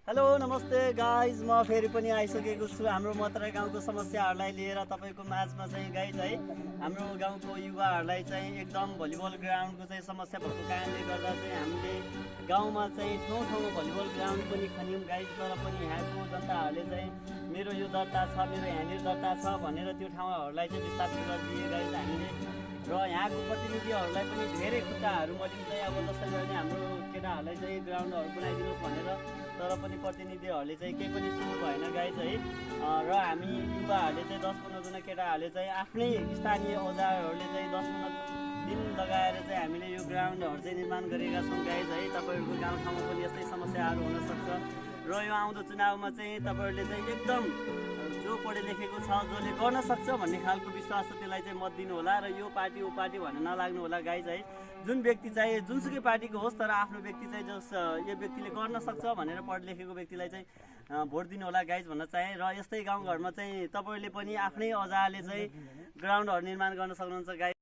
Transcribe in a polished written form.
Hello नमस्ते guys, म फेरि पनि आइसकेको छु हाम्रो मतरा गाउँको समस्याहरूलाई लिएर तपाईँको माझमा चाहिँ गाइज है। हाम्रो गाउँको युवाहरूलाई चाहिँ एकदम भलिबल ग्राउन्डको चाहिँ समस्या भएको कारणले गर्दा चाहिँ हामीले गाउँमा चाहिँ ठाउँ भलिबल ग्राउन्ड पनि खन्यौँ गाइज। तर पनि यहाँको जनताहरूले चाहिँ मेरो यो दर्ता छ, मेरो यहाँनिर दर्ता छ भनेर त्यो ठाउँहरूलाई चाहिँ विस्थापित गरिदिए गाइज हामीले। र यहाँको प्रतिनिधिहरूलाई पनि धेरै खुट्टाहरू मलिन्छ। अब जसरी भने हाम्रो केटाहरूलाई चाहिँ ग्राउन्डहरू बनाइदिनुहोस् भनेर, तर पनि प्रतिनिधिहरूले चाहिँ केही पनि सुन्नु भएन गाइज है। र हामी युवाहरूले चाहिँ 10-15 जना केटाहरूले चाहिँ आफ्नै स्थानीय औजारहरूले चाहिँ 10-15 दिन लगाएर चाहिँ हामीले यो ग्राउन्डहरू चाहिँ निर्माण गरेका छौँ गाइज है। तपाईँहरूको गाउँठाउँमा पनि यस्तै समस्याहरू हुनसक्छ र यो आउँदो चुनावमा चाहिँ तपाईँहरूले चाहिँ एकदम जो पढे लेखेको छ, जसले गर्न सक्छ भन्ने खालको विश्वास छ त्यसलाई चाहिँ मत दिनु होला र यो पार्टी ओ पार्टी भन्न नलाग्नु होला गाइज है। जुन व्यक्ति चाहिँ जुनसुकै पार्टीको होस्, तर आफ्नो व्यक्ति चाहिँ जस यो व्यक्तिले गर्न सक्छ भनेर पढे लेखेको व्यक्तिलाई चाहिँ भोट दिनु होला गाइज भन्न चाहे। र यस्तै गाउँघरमा चाहिँ तपाईँहरूले पनि आफ्नै औजारले चाहिँ ग्राउन्डहरू निर्माण गर्न सक्नुहुन्छ गाइज।